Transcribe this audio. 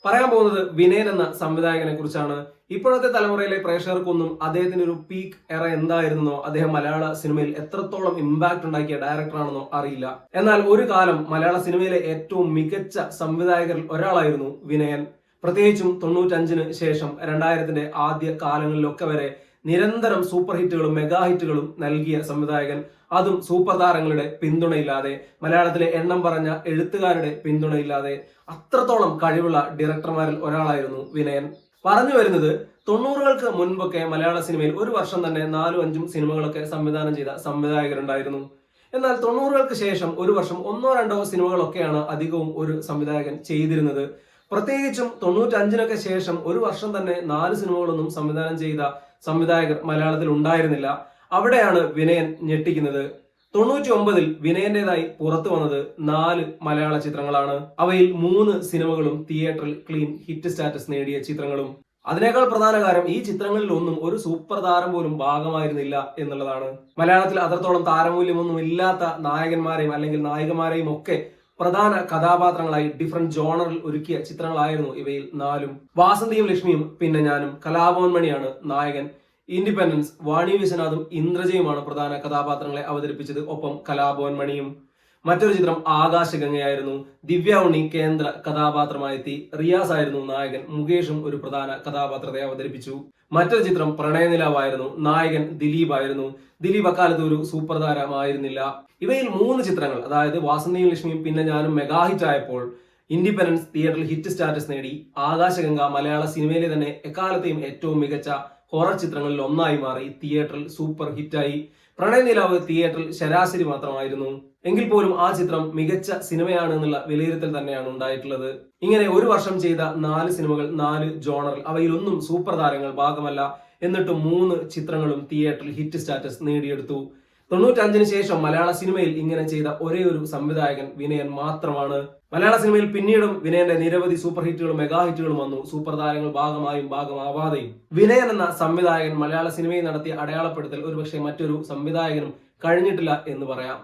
പറയാൻ പോകുന്നത് വിനയൻ എന്ന സംവിധായകനെ കുറിച്ചാണ്. ഇപ്പോഴത്തെ തലമുറയിലെ പ്രേക്ഷകർക്കൊന്നും അദ്ദേഹത്തിന്റെ ഒരു പീക്ക് എറ എന്തായിരുന്നോ, അദ്ദേഹം മലയാള സിനിമയിൽ എത്രത്തോളം ഇമ്പാക്ട് ഉണ്ടാക്കിയ ഡയറക്ടറാണെന്നോ അറിയില്ല. എന്നാൽ ഒരു കാലം മലയാള സിനിമയിലെ ഏറ്റവും മികച്ച സംവിധായകരിൽ ഒരാളായിരുന്നു വിനയൻ. പ്രത്യേകിച്ചും 95-ന് ശേഷം 2000-ന്റെ ആദ്യ കാലങ്ങളിലൊക്കെ വരെ നിരന്തരം സൂപ്പർ ഹിറ്റുകളും മെഗാ ഹിറ്റുകളും നൽകിയ സംവിധായകൻ. അതും സൂപ്പർ താരങ്ങളുടെ പിന്തുണയില്ലാതെ, മലയാളത്തിലെ എണ്ണം പറഞ്ഞ എഴുത്തുകാരുടെ പിന്തുണയില്ലാതെ. അത്രത്തോളം കഴിവുള്ള ഡയറക്ടർമാരിൽ ഒരാളായിരുന്നു വിനയൻ. പറഞ്ഞു വരുന്നത് 90-കൾക്ക് മുൻപൊക്കെ മലയാള സിനിമയിൽ ഒരു വർഷം തന്നെ 4-5 സിനിമകളൊക്കെ സംവിധാനം ചെയ്ത സംവിധായകരുണ്ടായിരുന്നു. എന്നാൽ 90-കൾക്ക് ശേഷം ഒരു വർഷം 1-2 സിനിമകളൊക്കെയാണ് അധികവും ഒരു സംവിധായകൻ ചെയ്തിരുന്നത്. പ്രത്യേകിച്ചും 95-നൊക്കെ ശേഷം ഒരു വർഷം തന്നെ 4 സിനിമകളൊന്നും സംവിധാനം ചെയ്ത സംവിധായകർ മലയാളത്തിൽ ഉണ്ടായിരുന്നില്ല. അവിടെയാണ് വിനയൻ ഞെട്ടിക്കുന്നത്. 99-ൽ വിനയന്റേതായി പുറത്തു വന്നത് 4 മലയാള ചിത്രങ്ങളാണ്. അവയിൽ 3 സിനിമകളും തിയേറ്ററിൽ ക്ലീൻ ഹിറ്റ് സ്റ്റാറ്റസ് നേടിയ ചിത്രങ്ങളും. അതിനേക്കാൾ പ്രധാന കാര്യം, ഈ ചിത്രങ്ങളിൽ ഒന്നും ഒരു സൂപ്പർ താരം പോലും ഭാഗമായിരുന്നില്ല എന്നുള്ളതാണ്. മലയാളത്തിൽ അത്രത്തോളം താരമൂല്യമൊന്നും ഇല്ലാത്ത നായകന്മാരെയും അല്ലെങ്കിൽ നായികമാരെയും ഒക്കെ പ്രധാന കഥാപാത്രങ്ങളായി ഡിഫറെന്റ് ജോണറിൽ ഒരുക്കിയ ചിത്രങ്ങളായിരുന്നു ഇവയിൽ 4-ഉം. വാസന്തിയും ലക്ഷ്മിയും പിന്നെ ഞാനും, കലാഭവൻ മണിയാണ് നായകൻ. ഇൻഡിപെൻഡൻസ്, വാണി വിശ്വനാഥും ഇന്ദ്രജയുമാണ് പ്രധാന കഥാപാത്രങ്ങളെ അവതരിപ്പിച്ചത്. ഒപ്പം കലാഭവൻ മണിയും. മറ്റൊരു ചിത്രം ആകാശഗംഗയായിരുന്നു. ദിവ്യ ഉണ്ണി കേന്ദ്ര കഥാപാത്രമായെത്തി. റിയാസ് ആയിരുന്നു നായകൻ. മുകേഷും ഒരു പ്രധാന കഥാപാത്രത്തെ അവതരിപ്പിച്ചു. മറ്റൊരു ചിത്രം പ്രണയനിലാവായിരുന്നു. നായകൻ ദിലീപ് ആയിരുന്നു. ദിലീപ് അക്കാലത്ത് ഒരു സൂപ്പർ താരമായിരുന്നില്ല. ഇവയിൽ 3 ചിത്രങ്ങൾ, അതായത് വാസന്തിയും ലക്ഷ്മിയും പിന്നെ ഞാനും മെഗാ ഹിറ്റ് ആയപ്പോൾ ഇൻഡിപെൻഡൻസ് തിയേറ്ററിൽ ഹിറ്റ് സ്റ്റാറ്റസ് നേടി. ആകാശഗംഗ മലയാള സിനിമയിലെ തന്നെ എക്കാലത്തെയും ഏറ്റവും മികച്ച ഹൊറർ ചിത്രങ്ങളിൽ ഒന്നായി മാറി. തിയേറ്ററിൽ സൂപ്പർ ഹിറ്റായി. പ്രണയനിലാവ് തിയേറ്ററിൽ ശരാശരി മാത്രമായിരുന്നു. എങ്കിൽ പോലും ആ ചിത്രം മികച്ച സിനിമയാണ് എന്നുള്ള വിലയിരുത്തൽ തന്നെയാണ് ഉണ്ടായിട്ടുള്ളത്. ഇങ്ങനെ ഒരു വർഷം ചെയ്ത 4 സിനിമകൾ, 4 ജോണറിൽ, അവയിലൊന്നും സൂപ്പർ താരങ്ങൾ ഭാഗമല്ല. എന്നിട്ടും 3 ചിത്രങ്ങളും തിയേറ്ററിൽ ഹിറ്റ് സ്റ്റാറ്റസ് നേടിയെടുത്തു. 95-ന് ശേഷം മലയാള സിനിമയിൽ ഇങ്ങനെ ചെയ്ത ഒരേ ഒരു സംവിധായകൻ വിനയൻ മാത്രമാണ്. മലയാള സിനിമയിൽ പിന്നീടും വിനയന്റെ നിരവധി സൂപ്പർ ഹിറ്റുകളും മെഗാ ഹിറ്റുകളും വന്നു. സൂപ്പർ താരങ്ങൾ ഭാഗമായും ഭാഗമാവാതെയും. വിനയൻ എന്ന സംവിധായകൻ മലയാള സിനിമയിൽ നടത്തിയ അടയാളപ്പെടുത്തൽ ഒരുപക്ഷെ മറ്റൊരു സംവിധായകനും കഴിഞ്ഞിട്ടില്ല എന്ന് പറയാം.